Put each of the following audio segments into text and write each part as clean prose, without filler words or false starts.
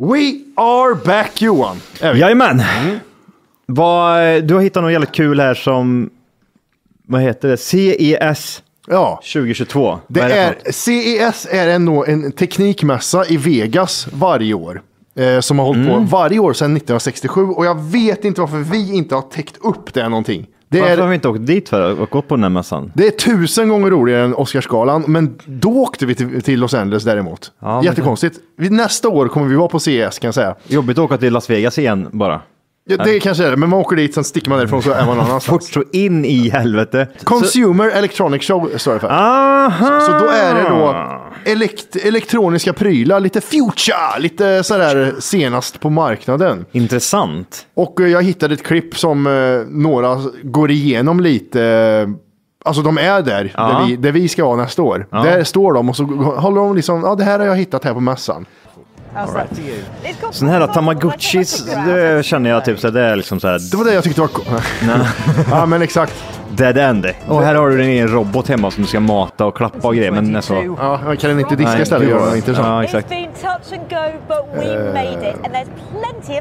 We are back, Johan. Jajamän. Du har hittat något jävligt kul här som, vad heter det? CES 2022. CES är en teknikmässa i Vegas varje år. Som har hållit på varje år sedan 1967. Och jag vet inte varför vi inte har täckt upp det någonting. Varför har vi inte åkt dit för att gå på den här mässan? Det är 1000 gånger roligare än Oscarsgalan. Men då åkte vi till Los Angeles däremot. Ja, jättekonstigt. Nästa år kommer vi vara på CES, kan jag säga. Jobbigt att åka till Las Vegas igen bara. Ja, det kanske är det, men man åker dit, sen sticker man därifrån så är man annanstans. Fort så in i helvete. Consumer Electronic Show står det för. Aha! Så då är det då elektroniska prylar, lite future, lite sådär senast på marknaden. Intressant. Och jag hittade ett klipp som några går igenom lite. Alltså de är där vi ska vara nästa år. Där står de och så håller de liksom, det här har jag hittat här på mässan. Right. Sån här Tamagotchis, det känner jag typ så det är liksom så här. Det var det jag tyckte var ja, men exakt. Dead end. Och här har du din egen robot hemma som du ska mata och klappa och grejer, men så. Ja, man kan den inte diska istället göra det intressant. Ja, exakt.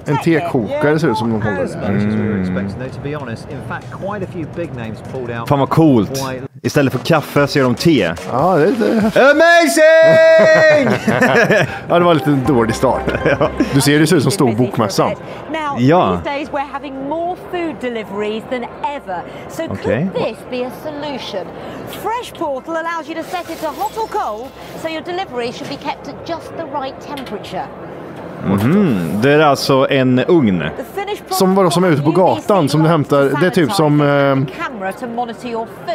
En tekokare ser ut som någon håller. Fan vad coolt. Istället för kaffe så gör de te. Ja, det är amazing! Ja, det var lite dålig start. Du ser det ser ut som stor bokmässan. Ja. Could this be a solution? Fresh Portal allows you to set it to hot or cold, so your delivery should be kept at just the right temperature. Det är alltså en ugn. Som är ute på gatan som du hämtar. Det är typ som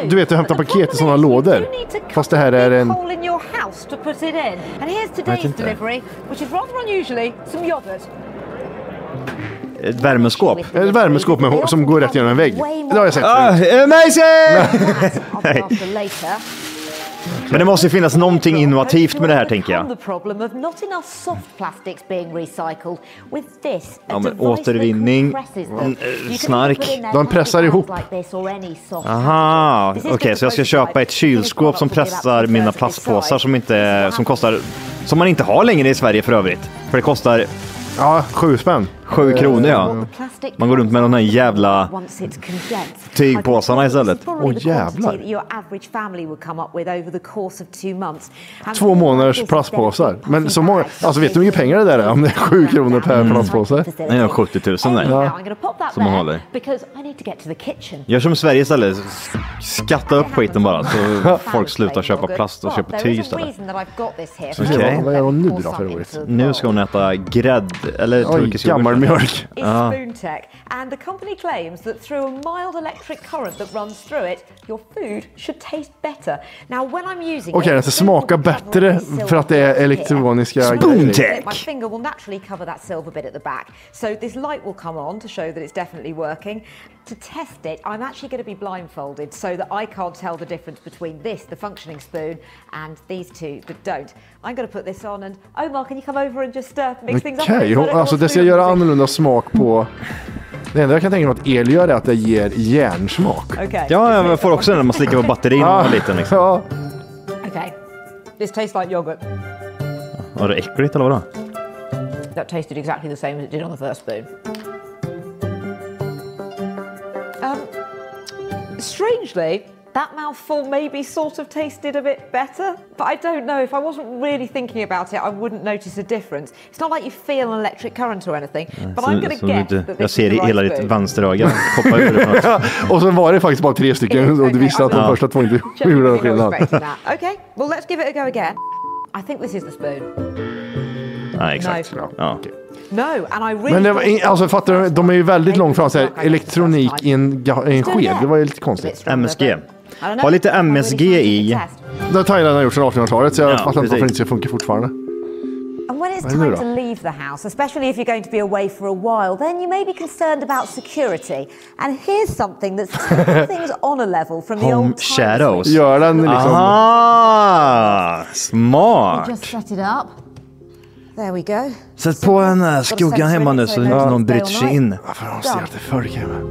du vet, du hämtar paket i sådana lådor. Fast det här är en ett värmeskåp. Ett värmeskåp som går rätt genom en vägg. Det har jag sett. Amazing! Men det måste finnas någonting innovativt med det här, tänker jag. Ja, men återvinning, snark. De pressar ihop. Aha, okej, så jag ska köpa ett kylskåp som pressar mina plastpåsar som man inte har längre i Sverige för övrigt. För det kostar 7 spänn. 7 kronor, ja. Man går runt med de här jävla tygpåsarna istället. Jävlar. 2 månaders plastpåsar. Men så många, alltså vet du hur mycket pengar det där är om det är 7 kronor per plastpåse? Det är 70 000 där. Som man håller. Gör som Sverige istället. Skatta upp skiten bara så folk slutar köpa plast och köpa tyg istället. Okej. Vad gör hon nu då för roligt? Nu ska hon äta grädd eller turkisk gammal mjölk. And the company claims that through a mild electric current that runs through it, your food should taste better. Now when I'm using Okej, det ska smaka bättre för att det är elektroniska Spoon-tech. My finger will naturally cover that silver bit at the back. So this light will come on to show that it's definitely working. To test it, I'm actually going to be blindfolded so that I can't tell the difference between this, the functioning spoon, and these two that don't. I'm going to put this on and Omar, can you come over and just mix things up? Okej, alltså det ska göra annorlunda smak på. Det enda jag kan tänka mig att el gör är att det ger järnsmak. Okay. Ja, jag får också när man slickar på batterin och lite liksom. Ja. Okay. This tastes like yogurt. Var det äckligt eller vadå? That tasted exactly the same as it did on the first spoon. Strangely, that mouthful maybe sort of tasted a bit better, but I don't know. If I wasn't really thinking about it, I wouldn't notice a difference. It's not like you feel an electric current or anything, but I'm going to guess that this jag ser is the hela right ditt vänsteröga poppa ur det. Och så var det faktiskt bara 3 stycken och du visste att de första 2 inte gjorde någon skillnad. Okay, well let's give it a go again. I think this is the spoon. Ja, exakt. No. Ja. No, and I really. Men det var, alltså fattar du, de är ju väldigt långt fram så här, elektronik i en sked. Det var ju lite konstigt. MSG. Har lite MSG i. Det har Thailand gjort sedan 1800-talet så jag fattar inte varför det inte funkar fortfarande. And when it's time to leave the house, especially if you're going to be away for a while, then you may be concerned about security. And here's something that's taking things on a level from the old shadows. Gör den liksom. Ah, smart. Just set it up. There we go. Sätt på en skuggan hemma nu så inte någon bryter sig in. Varför har de ser att det följer med?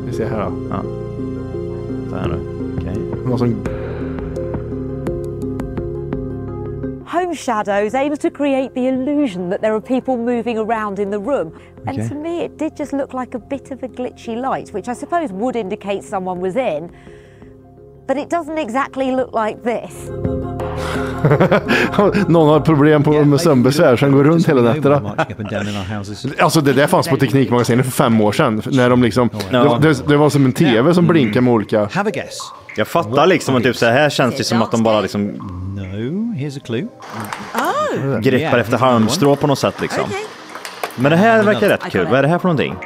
Vi ser här då. Ja. Där nu. Okej. Home foam shadows aims to create the illusion that there are people moving around in the room. And to me, it did just look like a bit of a glitchy light, which I suppose would indicate someone was in. But it doesn't exactly look like this. Någon har problem med sömnbesvär som går runt hela nätterna. Alltså det där fanns på Teknikmagasinet för 5 år sedan. När de liksom, det var som en tv som blinkade med olika... Jag fattar liksom att typ så här känns det som att de bara liksom greppar efter halmstrå på något sätt liksom. Men det här verkar rätt kul. Vad är det här för någonting?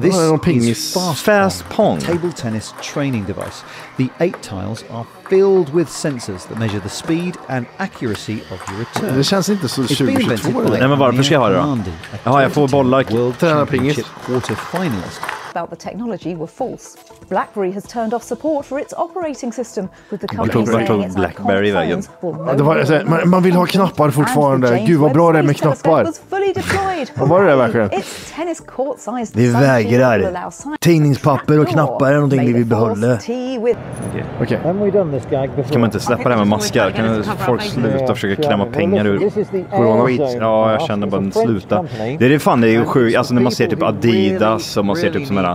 This is Fast Pong, table tennis training device. The 8 tiles are filled with sensors that measure the speed and accuracy of your return. Det känns inte så 2022. Nej, men varför ska jag ha det då? Ja, jag får bollar. Träna pingis. Quarter finalist. About the technology were false. BlackBerry has turned off support for its operating system with the company saying its BlackBerry vägen. Man vill ha knappar fortfarande. Gud vad bra det är med knappar. Vad var det där verkligen? Vi vägrar. Tidningspapper och knappar är någonting vi vill behålla. Okej. Kan man inte släppa det här med maskar? Kan folk sluta försöka klämma pengar ur corona? Ja, jag känner bara sluta. Det är fan, det är ju sjukt. Alltså när man ser typ Adidas och man ser typ som här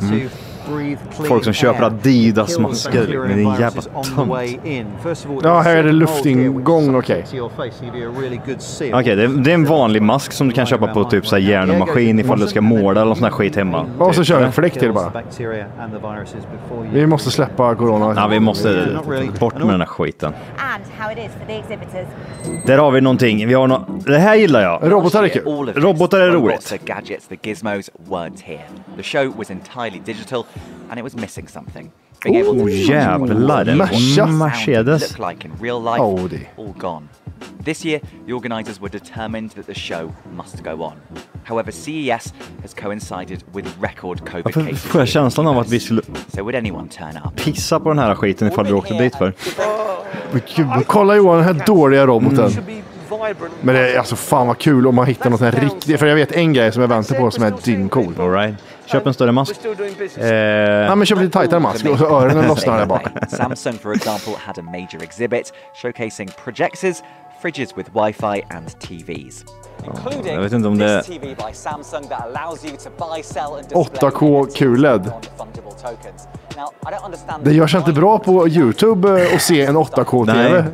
folk som köper Adidas masker, men det är en jävla tönt. Ja, här är det luftingång, okej. Okej, det är en vanlig mask som du kan köpa på typ så här järn och maskin ifall du ska måla eller sån här skit hemma. Och så kör en fläkt till bara. Vi måste släppa corona. Ja, vi måste bort med den här skiten. Där har vi någonting. Vi har det här gillar jag. Robotar är kul. Robotar är roligt. The show was entirely digital and it was missing something. Jävlar. Mercedes. Like in real life, all gone. This year, the organisers were determined that the show must go on. However, CES has coincided with record COVID cases. Får jag känslan av att vi skulle pissa på den här skiten ifall vi åkte dit för. Kolla Johan, den här dåliga roboten. Men det är alltså fan vad kul om man hittar något här riktigt. För jag vet en grej som jag väntar på som är dyncool. All right. Köp en större mask. Ja, men köp lite tajtare mask och så öronen lossnar där bak. Samsung, for example, had a major exhibit showcasing projectors, fridges with Wi-Fi and TVs. Jag vet inte om det 8K QLED. Det görs inte bra på YouTube att se en 8K-TV.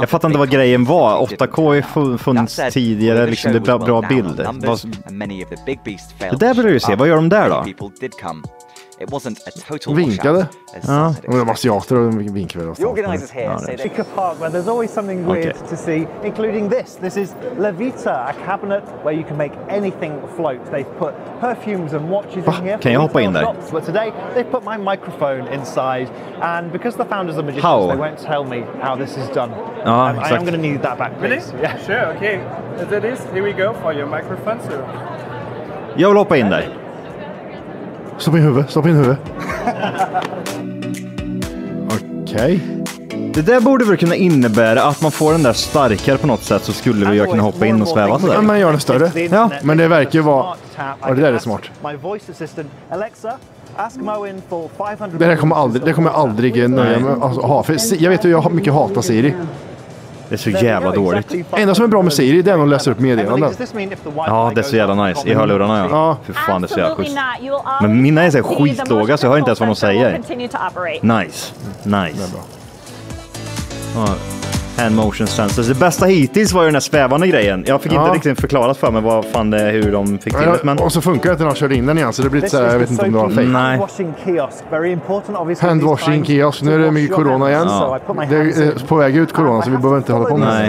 Jag fattar inte vad grejen var. 8K har funnits tidigare, liksom det är bra bilder. Det där vill du se. Vad gör de där då? Vinkade. Ja, och de asiater och vinkar väl. The organisers here say that in a park where there's always something weird to see, including this. This is La Vita, a cabinet where you can make anything float. They've put perfumes and watches in here. Kan jag hoppa in där? But today they've put my microphone inside, and because the founders are magicians, they won't tell me how this is done. I am going to need that back, please. Really? Yeah, sure. Okay. As it is, here we go for your microphone. So. Jag vill hoppa in där. Stopp in huvudet. Okej. Det där borde väl kunna innebära att man får den där starkare på något sätt, så skulle vi kunna hoppa in och sväva så där. Ja, man gör den större. Ja, men det verkar ju vara... Ja, det där är smart. Det kommer aldrig nöja mig alltså, ha. För jag vet ju, jag har mycket hatat Siri. Det är så jävla dåligt. Enda som är bra med Siri, det är att de läser upp meddelanden. Ja, det är så jävla nice. I hörlurarna, ja. För fan, det är så jävla schysst. Men mina är så skitlåga, så jag hör inte ens vad de säger. Nice. Hand motion sensors. Det bästa hittills var ju den här svävande grejen. Jag fick inte riktigt förklarat för mig vad fan det, hur de fick till det. Men... Och så funkar det att de körde in den igen, så det blir så här, jag vet inte om det var fake. Nej. Handwashing kiosk. Nu är det mycket corona igen. Ja. Det är på väg ut corona, så vi behöver inte hålla på med det.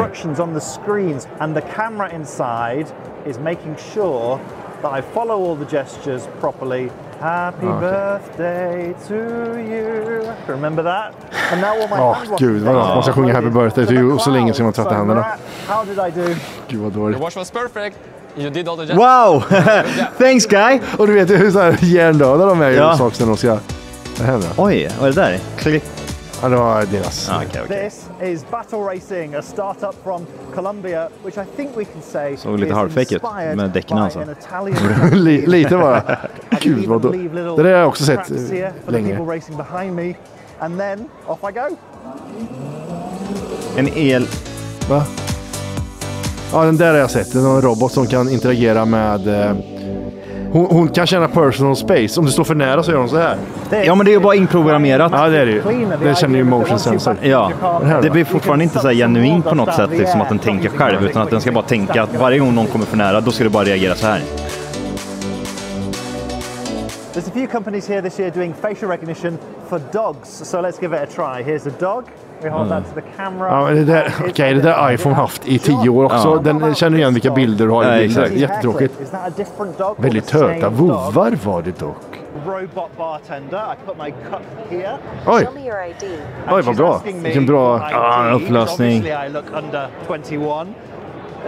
Happy birthday to you. Remember that? And now all my gud, man ska sjunga happy birthday to you och så länge som man tvättar händerna. How did I do? Gud vad dåligt. Your wash was perfect. You did all the job. Wow! Thanks guy! Och du vet ju hur så här hjärndöda de är i saker när de ska... Oj, vad är det där? Klick. Ja, det var deras. Okay. This is Battle Racing, a startup from Colombia, which I think we can say så lite halvfake ut med däcken alltså. Lite bara. Gud vad då. Det där har jag också sett länge. And then off I go. En el... Va? Ja, den där har jag sett. Det är en robot som kan interagera med... Hon kan känna personal space. Om du står för nära så gör hon så här. Ja, men det är ju bara inprogrammerat. Ja, det är det ju. Det känner ju motion sensor. Ja, det blir fortfarande inte så här genuint på något sätt, liksom att den tänker själv, utan att den ska bara tänka att varje gång någon kommer för nära, då ska det bara reagera så här. There's a few companies here this year doing facial recognition for dogs, so let's give it a try. Here's a dog. We hold that to the camera. Ja, men det där iPhone haft i 10 år också. Den känner igen vilka bilder du har i bilder. Jättetråkigt. Väldigt töta vovvar var det dock. Robot bartender. I put my cup here. Oj. Oj, vad bra. Vilken bra upplösning. I look under 21.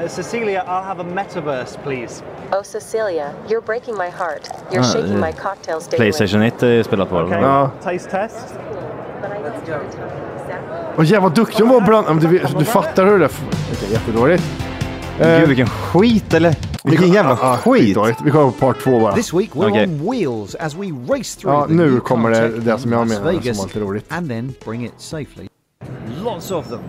Cecilia, I'll have a metaverse, please. Oh, Cecilia, you're breaking my heart. You're shaking my cocktails daily. PlayStation 1 är spelat på. Okay. Ja. Taste test. Åh jävlar vad duktig hon var bland. Du fattar hur det är. Det är jättedåligt. Gud, vilken skit eller? Vilken jävla skit. Vi kommer på part 2 bara. This week we're on wheels as we race through the nu new kommer det som jag menar Vegas, som alltid roligt. and then bring it safely. Lots of them.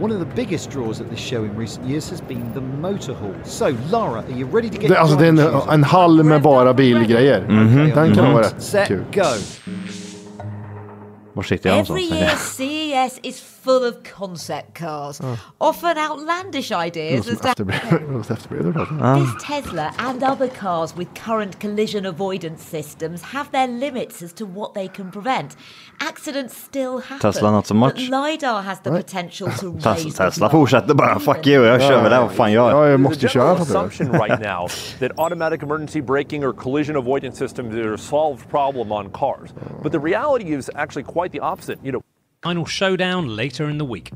One of the biggest draws at this show in recent years has been the motor hall. So, Lara, are you ready to get... Alltså det är en hall med bara bilgrejer. Den kan vara rätt set, kul. go. Var sitter jag Every year CES is full of concept cars, often outlandish ideas as to this Tesla and other cars with current collision avoidance systems have their limits as to what they can prevent. Accidents still happen, Tesla not so much. but LADDA has the potential to raise Tesla fortsätter bara, fuck you, jag kör väl det, vad fan gör jag? Ja, jag måste köra assumption right now that automatic emergency braking or collision avoidance systems are a solved problem on cars. But the reality is actually quite the opposite. You know, final showdown later in the week.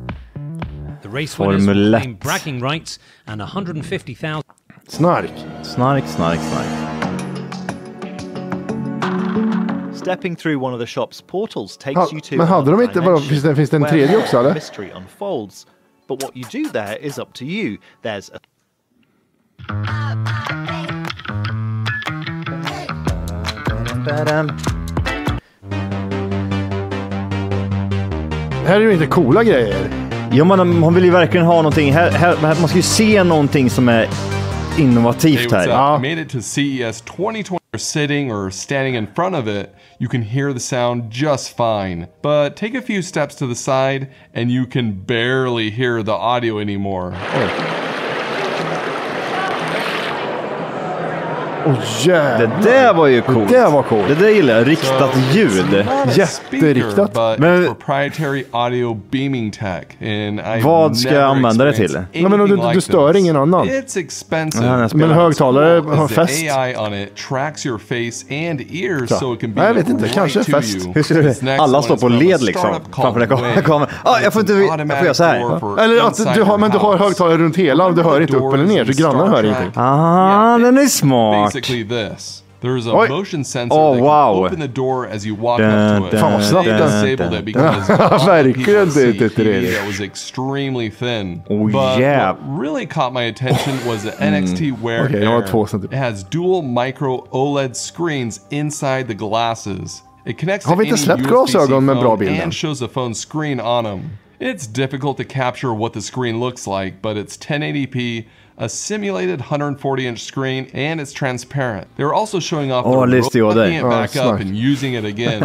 The race winners will claim bragging rights and 150,000. Snark. Stepping through one of the shop's portals takes you to men hade de inte bara finns det en tredje också eller? Mystery unfolds. But what you do there is up to you. There's a Här är ju inte coola grejer. Ja, man vill ju verkligen ha någonting. Här, man ska ju se någonting som är innovativt här. I made it to CES 2020. Sitting or standing in front of it, you can hear the sound just fine. But take a few steps to the side and you can barely hear the audio anymore. Det där var ju coolt. Det var coolt. Det där gillar jag. Riktat ljud. Jätteriktat. Men proprietary audio beaming tech. Vad ska jag använda det till? Ja, men du stör ingen annan. It's expensive. Men högtalare har fäst. AI on it tracks your face and ears so it can be jag vet inte, kanske fäst. Alla står på led liksom. Framför det kommer. Jag får inte göra så här. Eller att du har högtalare runt hela och du hör inte upp eller ner så grannarna hör ingenting. Ah, den är smart. Basically this. There's a motion sensor that can open the door as you walk up to it. Fan vad snabbt den. Disabled it because verkligen that was extremely thin. But what really caught my attention was the NXT Wear Air. It has dual micro OLED screens inside the glasses. It connects to any USB-C phone and shows the phone's screen on them. It's difficult to capture what the screen looks like, but it's 1080p, a simulated 140-inch screen, and it's transparent. They're also showing off looking it back up and using it again.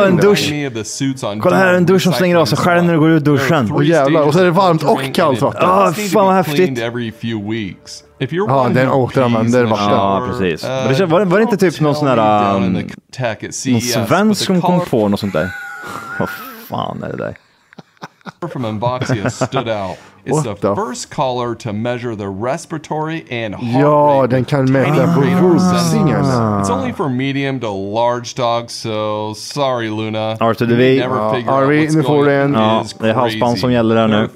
En dusch. Kolla här, en dusch som slänger av sig själv när du går ut duschen. Åh jävlar, och så är det varmt och kallt vatten. Fan vad häftigt. Ja, den återanvänder vatten. Ja, precis. Var det inte typ någon sån här någon svensk som kom på något sånt där? Vad fan är det där? From Unboxia stood out. It's the first collar to measure the respiratory and heart rate. Den kan mäta pulsingen. It's only for medium to large dogs, so sorry Luna. RV, nu får du en. Ja, det är halsband som gäller där nu.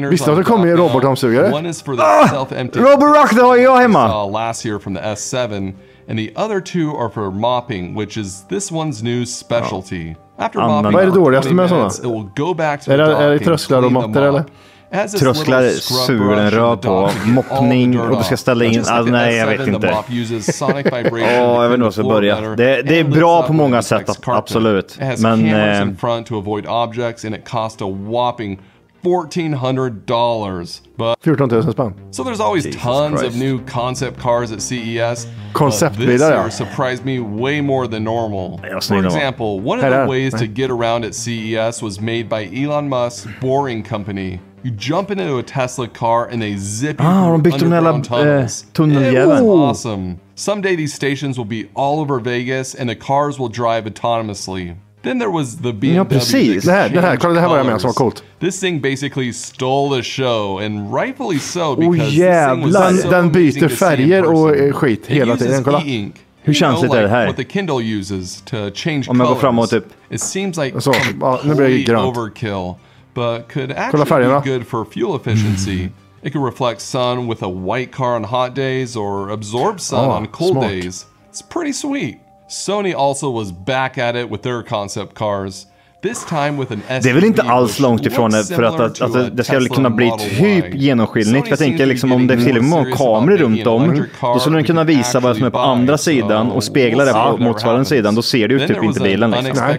Visst att det kommer ju robotdammsugare? One is for the self-empty. Roborock, det har jag hemma. Last year from the S7, and the other two are for mopping, which is this one's new specialty. After mopping, vad är det dåligaste med sådana? Är det trösklar och mattor eller? Trösklar suger en rör på, moppning och du ska ställa in, nej jag vet inte. Jag vet inte vad jag ska börja. Det är bra på många sätt, absolut. Men $1,400. But 14 000 spänn. So there's always tons of new concept cars at CES. Conceptbilar, this year surprised me way more than normal. For example, one of the ways to get around at CES was made by Elon Musk's Boring Company. You jump into a Tesla car and they zip you through underground tunnels. It was awesome. Someday these stations will be all over Vegas and the cars will drive autonomously. Then there was the BMW. Ja, precis. Det här var jag med som var coolt. This thing basically stole the show, and rightfully so, because this thing was so den byter färger och skit hela tiden. Kolla. Hur känsligt är det här? What the Kindle uses to change Om jag går framåt typ. It seems like nu blir det grönt. Overkill, but could actually be good for fuel efficiency. It could reflect sun with a white car on hot days or absorb sun on cold days. It's pretty sweet. Sony also was back at it with their concept cars. This time with an SUV. Det är väl inte alls långt ifrån det, för att det ska väl kunna bli typ genomskinligt. Jag tänker liksom om det till och med kameror runt om, då skulle den kunna visa vad som är på andra sidan och spegla det på motsvarande sidan. Då ser du typ inte bilen liksom.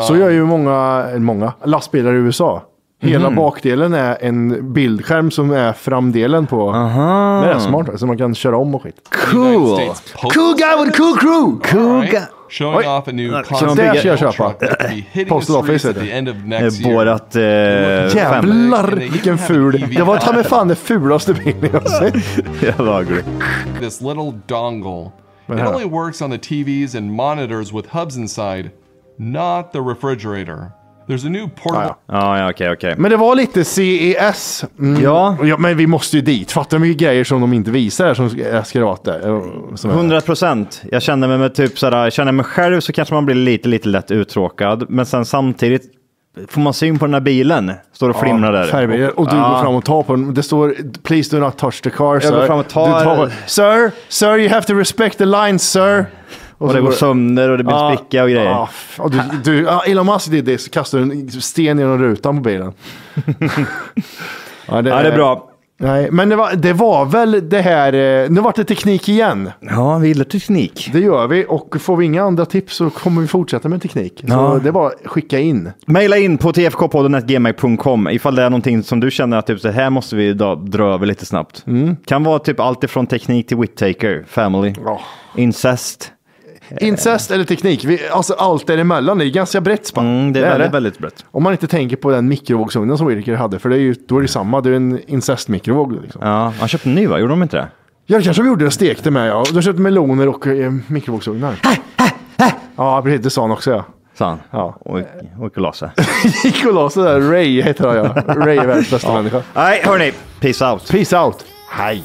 Så gör ju många lastbilar i USA. Hela bakdelen är en bildskärm som är framdelen på. Det är smart, så man kan köra om och skit. Cool! Cool guy with a cool crew! Cool guy! Showing off a new där ska jag köpa. Postal Office är det. Bårat jävlar, vilken ful. Det var ta med fan det fulaste bilen jag sett. Jävla ugly. This little dongle. It only works on the TVs and monitors with hubs inside, not the refrigerator. There's a new portable... Okej. Men det var lite CES. Ja, men vi måste ju dit. Fattar du mycket grejer som de inte visar här som är skrater? 100%. Jag känner mig med typ sådär, jag känner mig själv så kanske man blir lite lätt uttråkad. Men sen samtidigt får man syn på den här bilen. Står och flimrar där. Färgbilar. Och du går fram och tar på den. Det står, please do not touch the car, sir. Jag går fram och tar... Sir, you have to respect the lines, sir. Och det går sönder och det blir spricka och grejer. Elon Musk det så kastar du en sten genom rutan på bilen. Det är bra. Nej, men det var väl det här. Nu var det teknik igen. Ja, vi gillar teknik. Det gör vi, och får vi inga andra tips så kommer vi fortsätta med teknik. Så det är bara skicka in. Maila in på tfkpodden@gmail.com ifall det är någonting som du känner att typ, så här måste vi dra över lite snabbt. Kan vara typ allt ifrån teknik till Whittaker, family, incest. Incest eller teknik, alltså allt däremellan, det är ganska brett spann. Det är väldigt brett. Om man inte tänker på den mikrovågsugnen som Whittaker hade, för då är det samma, det är en incest-mikrovåg. Liksom. Ja, han köpte en ny va? Gjorde de inte det? Ja, det kanske vi gjorde, det stekte med, ja. De köpte meloner och mikrovågsugnar. Ja, precis, det sa han också, ja. Sa han? Ja. Och Kolase. Kolase där, Ray heter han, ja. Ray är världens bästa människa. Nej, hörni, peace out. Peace out. Hej.